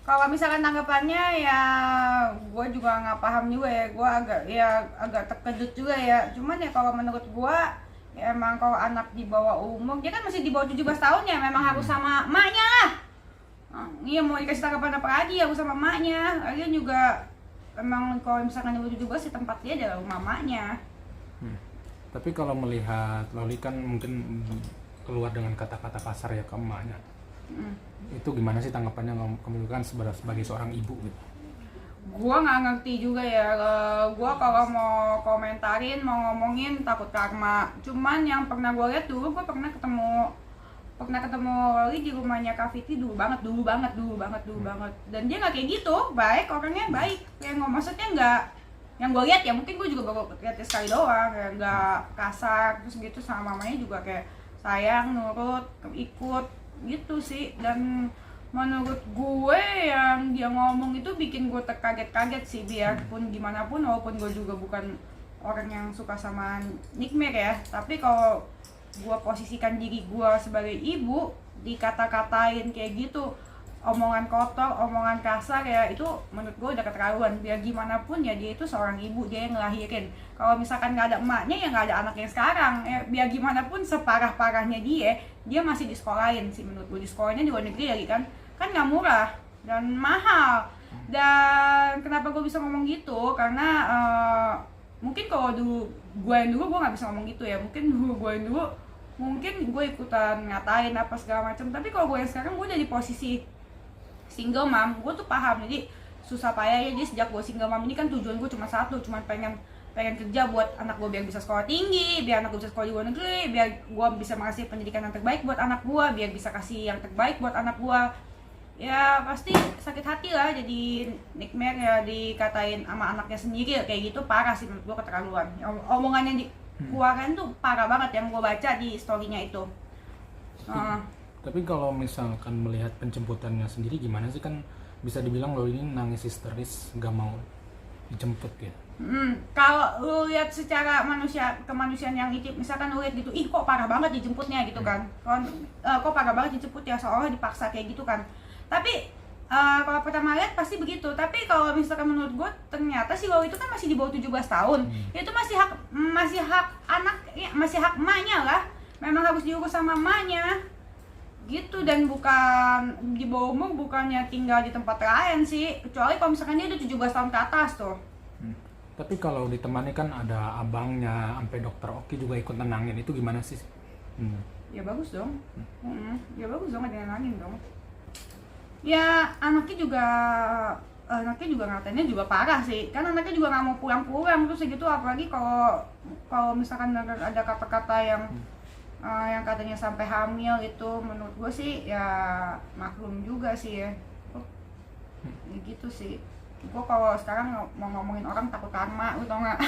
Kalau misalkan tanggapannya ya, gue juga nggak paham juga ya, gue agak terkejut juga ya. Cuman ya kalau menurut gue, ya emang kalau anak di bawah umur, dia kan masih di bawah 17 tahun ya, memang harus sama emaknya lah. Iya, mau dikasih tanggapan apa lagi, harus sama emaknya. Lagian juga emang kalau misalkan di bawah 17 ya tempat dia adalah rumah emaknya. Tapi kalau melihat Loli kan mungkin keluar dengan kata-kata kasar ya ke emaknya. Itu gimana sih tanggapannya kamu kan sebagai seorang ibu gitu? Gua nggak ngerti juga ya. Gua kalau mau komentarin, mau ngomongin takut karma. Cuman yang pernah gua lihat dulu, gua pernah ketemu Loli di rumahnya Kak Fitri dulu banget. Dan dia nggak kayak gitu, baik, orangnya baik. Yang maksudnya nggak, yang gue lihat ya, mungkin gue juga baru lihat sekali doang, ya nggak kasar terus gitu, sama mamanya juga kayak sayang, nurut, ikut gitu sih. Dan menurut gue yang dia ngomong itu bikin gue terkaget-kaget sih, biarpun gimana pun, walaupun gue juga bukan orang yang suka sama Nikmer ya, tapi kalau gue posisikan diri gue sebagai ibu, dikata-katain kayak gitu, omongan kotor, omongan kasar ya, itu menurut gue udah keterlaluan. Biar gimana pun ya, dia itu seorang ibu, dia yang ngelahirin. Kalau misalkan nggak ada emaknya ya nggak ada anaknya sekarang ya. Biar gimana pun separah-parahnya dia masih disekolahin sih menurut gue. Di sekolahnya di luar negeri lagi kan nggak murah dan mahal. Dan kenapa gue bisa ngomong gitu, karena mungkin kalau gue nggak bisa ngomong gitu ya. Mungkin gue ikutan ngatain apa segala macam. Tapi kalau gue yang sekarang, gue udah di posisi single mom, gue tuh paham. Jadi susah payahnya, jadi sejak gue single mom ini kan tujuan gue cuma satu, cuma pengen kerja buat anak gue biar bisa sekolah tinggi, biar anak gue bisa sekolah di luar negeri, biar gue bisa mengasih pendidikan yang terbaik buat anak gue, biar bisa kasih yang terbaik buat anak gue. Ya pasti sakit hati lah jadi Nikmer ya, dikatain sama anaknya sendiri kayak gitu, parah sih menurut gue, keterlaluan. Omongannya dikeluarkan tuh parah banget, yang gue baca di storynya itu. Tapi kalau misalkan melihat penjemputannya sendiri gimana sih, kan bisa dibilang lo ini nangis histeris gak mau dijemput gitu. Kalau lu lihat secara kemanusiaan yang itu, misalkan lu lihat gitu, ih kok parah banget dijemputnya gitu kan, kok parah banget dijemput ya, seolah dipaksa kayak gitu kan. Tapi kalau pertama lihat pasti begitu. Tapi kalau misalkan menurut gue, ternyata si Loli itu kan masih di bawah 17 tahun. Itu masih hak anak, ya, masih hak emaknya lah. Memang harus diurus sama emaknya gitu. Dan bukan di bawah umur, bukannya tinggal di tempat lain sih, kecuali kalau misalkan dia udah 17 tahun ke atas tuh. Tapi kalau ditemani kan ada abangnya, sampai dokter Oki juga ikut nenangin, itu gimana sih? Ya bagus dong. Ya bagus dong, ada nenangin dong. Ya anaknya juga ngatainnya juga parah sih, kan anaknya juga nggak mau pulang terus segitu. Apalagi kalau misalkan ada kata-kata yang katanya sampai hamil, itu menurut gue sih ya maklum juga sih ya. Ya gitu sih. Gue kalau sekarang mau ngomongin orang takut karma, lu tau gak?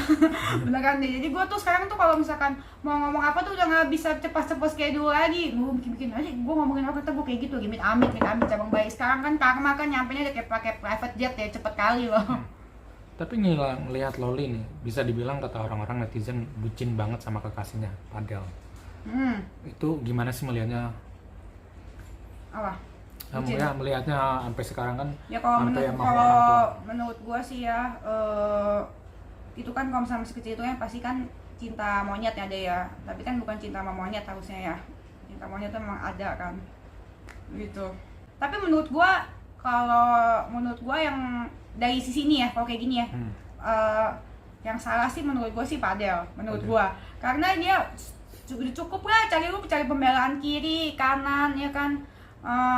Beneran deh. Jadi gue tuh sekarang tuh kalau misalkan mau ngomong apa tuh udah gak bisa cepat-cepat kayak dulu lagi. Gue bikin aja, gue ngomongin apa, gue kayak gitu, amit cabang bayi. Sekarang kan karma kan nyampenya udah kayak pakai private jet ya, cepet kali loh. Tapi ngelihat Loli nih, bisa dibilang kata orang-orang netizen bucin banget sama kekasihnya, Padel. Itu gimana sih melihatnya? Apa? Ya, melihatnya sampai sekarang kan. Ya kalau menurut gua sih ya, itu kan kalau misalnya masih kecil itu ya pasti kan cinta monyet ya ada ya. Tapi kan bukan cinta sama monyet harusnya ya. Cinta monyet itu memang ada kan gitu. Tapi menurut gua yang dari sisi ini ya, kalau kayak gini ya, yang salah sih menurut gua sih Padel, menurut gua. Karena dia cukup lah cari pembelaan kiri kanan ya kan.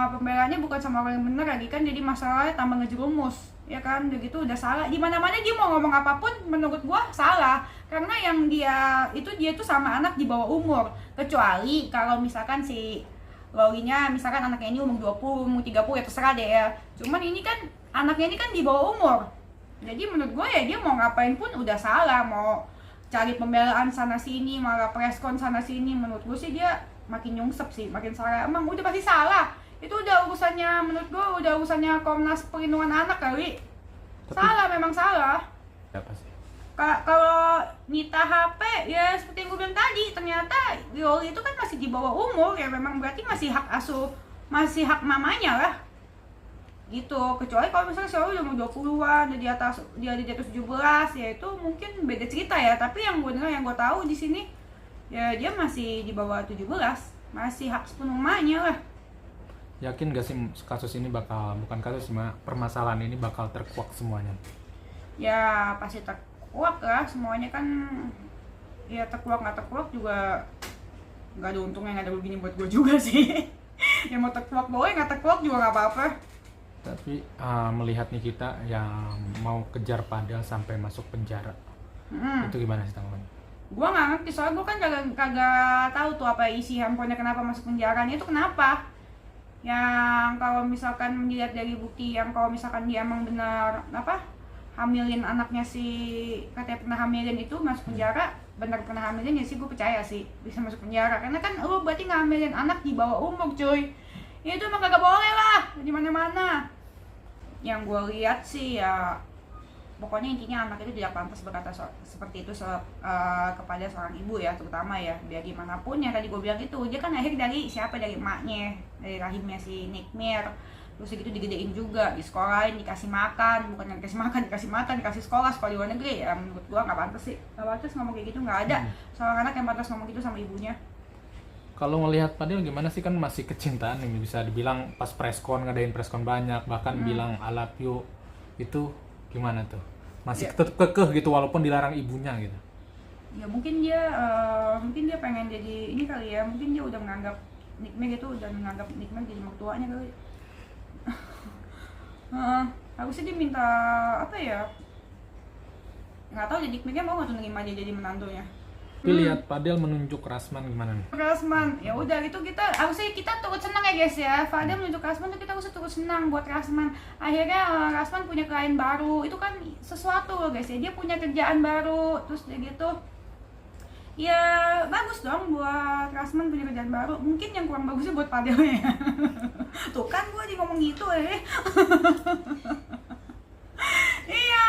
Pembelaannya bukan sama orang yang bener lagi kan, jadi masalahnya tambah ngejerumus ya kan. Udah gitu udah salah di mana-mana, dia mau ngomong apapun menurut gua salah, karena yang dia tuh sama anak di bawah umur. Kecuali kalau misalkan si Lolinya misalkan anaknya ini umur 20, umur 30 ya terserah deh ya. Cuman ini kan anaknya ini kan di bawah umur. Jadi menurut gua ya dia mau ngapain pun udah salah, mau cari pembelaan sana sini, malah preskon sana sini, menurut gua sih dia makin nyungsep sih, makin salah. Emang udah pasti salah. Itu udah urusannya, menurut gue udah urusannya Komnas Perlindungan Anak kali. Salah, memang salah. Ya pasti. Kalau nyita HP ya seperti yang gue bilang tadi, ternyata Loli itu kan masih di bawah umur ya, memang berarti masih hak asuh, masih hak mamanya lah. gitu. Kecuali kalau misalnya si Oli udah mau 20-an, dia di atas 17, ya itu mungkin beda cerita ya. Tapi yang gue tahu di sini ya dia masih di bawah 17, masih hak sepenuh emaknya lah. Yakin gak sih kasus ini bukan kasus cuma permasalahan ini bakal terkuak semuanya? Ya pasti terkuak lah semuanya kan. Ya terkuak nggak terkuak juga nggak ada untungnya, nggak ada ruginya buat gue juga sih. Yang mau terkuak boleh, nggak terkuak juga nggak apa-apa. Tapi melihat Nikita yang mau kejar Fadel sampai masuk penjara, itu gimana sih tanggapannya? Gue nggak ngerti, soalnya gue kan kagak tahu tuh apa isi handphonenya, kenapa masuk penjara itu kenapa. Yang kalau misalkan dilihat dari bukti, yang kalau misalkan dia emang benar hamilin anaknya, si katanya pernah hamilin itu masuk penjara, benar pernah hamilin ya sih, gue percaya sih bisa masuk penjara. Karena kan lu berarti ngamilin anak di bawah umur cuy, itu emang kagak boleh lah di mana-mana. Yang gue lihat sih ya pokoknya intinya anak itu tidak pantas berkata seperti itu kepada seorang ibu ya, terutama ya, biar gimana pun yang tadi gue bilang itu, dia kan lahir dari siapa, dari emaknya, dari rahimnya si Nikmir. Terus gitu digedein juga, di sekolahin, dikasih makan, bukan dikasih makan, dikasih sekolah di luar negeri. Ya menurut gue nggak pantas sih, nggak pantas ngomong kayak gitu, nggak ada seorang anak yang pantas ngomong gitu sama ibunya. Kalau ngelihat Fadil gimana sih, kan masih kecintaan nih, bisa dibilang pas preskon, ngadain preskon banyak, bahkan bilang I love you, itu gimana tuh? Masih tetap kekeh gitu walaupun dilarang ibunya gitu. Ya mungkin dia pengen jadi ini kali ya, mungkin dia udah menganggap Nikmir jadi mertuanya kali. Harusnya dia minta apa ya, nggak tahu, jadi Nikmirnya mau nggak tuh nerima dia jadi menantunya. Tapi lihat Fadel menunjuk Rasman gimana nih? Rasman, ya udah itu harusnya kita turut senang ya guys ya. Fadel menunjuk Rasman tuh kita harusnya turut senang buat Rasman. Akhirnya Rasman punya klien baru, itu kan sesuatu loh guys ya. Dia punya kerjaan baru, terus dia gitu. Ya bagus dong buat Rasman punya kerjaan baru. Mungkin yang kurang bagusnya buat Fadel ya. Tuh kan gue di ngomong gitu ya. Iya.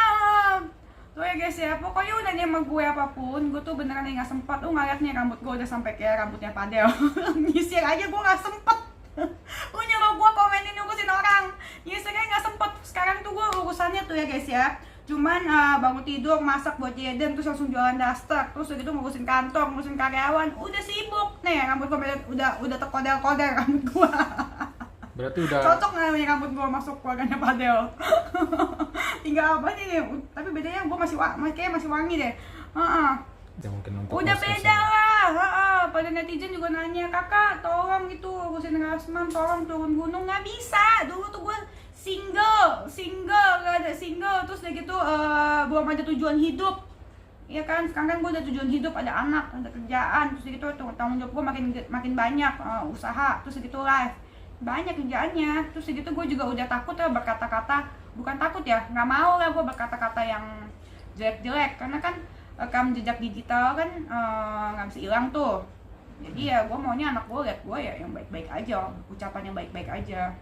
Tuh ya guys ya, pokoknya udah nih sama gue apapun, gue tuh beneran gak sempat. Ngeliat nih rambut gue udah sampai kayak rambutnya Fadel. Nyisir aja gue gak sempet. Lu nyuruh gue komenin ngurusin orang, nyisir aja gak sempet. Sekarang tuh gue urusannya tuh ya guys ya, cuman bangun tidur, masak buat Jaden, terus langsung jualan daster, terus udah gitu ngurusin kantor, ngurusin karyawan, udah sibuk. Nih rambut gue udah terkodel-kodel rambut gue. Berarti udah cocok nggak nih rambut gue masuk keluarganya Fadel. Tinggal apa nih, tapi bedanya gue kayaknya masih wangi deh. ya mungkin untuk Udah beda lah. Pada netizen juga nanya, kakak tolong gitu urusin Rasman, tolong turun gunung. Nggak bisa, dulu tuh gue single, gak ada single. Terus udah gitu belum ada tujuan hidup, ya kan. Sekarang kan gue ada tujuan hidup, ada anak, ada kerjaan. Terus gitu tanggung jawab gue makin banyak, usaha, terus gitu live, banyak kerjaannya. Terus gitu gue juga udah takut ya berkata-kata, bukan takut ya, nggak mau lah gue berkata-kata yang jelek-jelek, karena kan rekam jejak digital kan nggak bisa hilang tuh. Jadi ya gue maunya anak gue lihat gue ya yang baik-baik aja, ucapan yang baik-baik aja.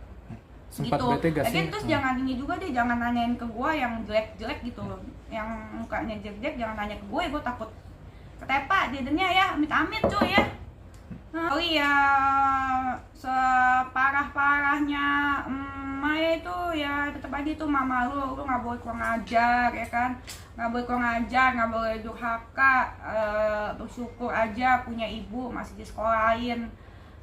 sempat Gitu. bete gak sih? Lagian terus jangan ini juga deh, jangan nanyain ke gue yang jelek-jelek gitu loh, yang mukanya jelek-jelek jangan nanya ke gue takut ketepa jadinya ya, amit-amit cuy ya. Oh iya, separah-parahnya Maya itu ya tetap aja itu mama lu nggak boleh kurang ajar ya kan, nggak boleh kurang ajar, nggak boleh durhaka, bersyukur aja punya ibu masih disekolahin,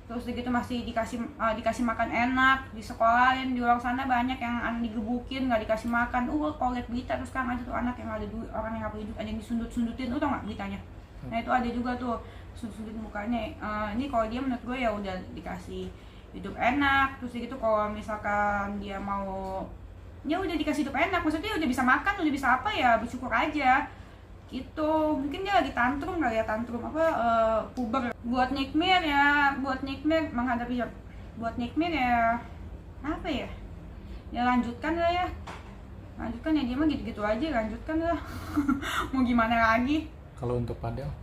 terus begitu masih dikasih makan enak, disekolahin. Di luar sana banyak yang digebukin nggak dikasih makan. Kalau lihat berita terus kan ada tuh anak yang ada duit, orang yang nggak punya duit, ada yang disundut-sundutin, lu tau nggak beritanya? Nah itu ada juga tuh sundut mukanya. Ini kalau dia menurut gue ya udah dikasih hidup enak, terus gitu kalau misalkan dia mau ya udah dikasih hidup enak, maksudnya udah bisa makan, udah bisa apa ya bersyukur aja gitu. Mungkin dia lagi tantrum kali ya, puber. Buat Nikmir menghadapi buat Nikmir ya apa ya, lanjutkan lah ya, dia mah gitu-gitu aja, lanjutkan lah. Mau gimana lagi. Kalau untuk Fadel?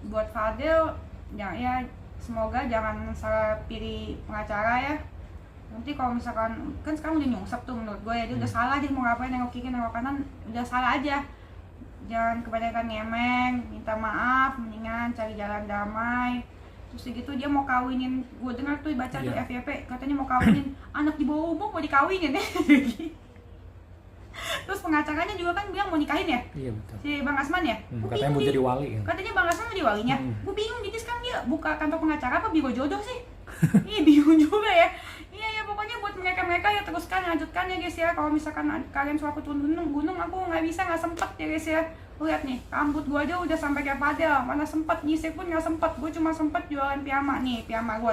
Buat Fadel ya semoga jangan salah pilih pengacara ya. Nanti kalau misalkan kan sekarang udah nyungsep tuh menurut gue ya, dia udah salah, dia mau ngapain, nengok kiri nengok kanan udah salah aja. Jangan kebanyakan ngemeng, minta maaf, mendingan cari jalan damai. Terus gitu dia mau kawinin, gue dengar tuh baca tuh Iya. FYP katanya mau kawinin anak di bawah umur, mau dikawinin ya. Terus pengacaranya juga kan bilang mau nikahin ya, Iya betul. si Bang Asman ya. Gua Katanya bingung mau nih. jadi wali kan. Katanya Bang Asman mau jadi walinya. Gue bingung, jadi sekarang dia buka kantor pengacara apa biro jodoh sih? Iya bingung juga ya. Iya ya, pokoknya buat mereka ya teruskan, lanjutkan ya guys ya. Kalau misalkan kalian suatu turun gunung aku nggak bisa, nggak sempet ya guys ya. Lihat nih, rambut gua aja udah sampai kayak Fadel, mana sempet nyisir pun nggak sempet. Gue cuma sempet jualan piyama nih, piyama gua nih.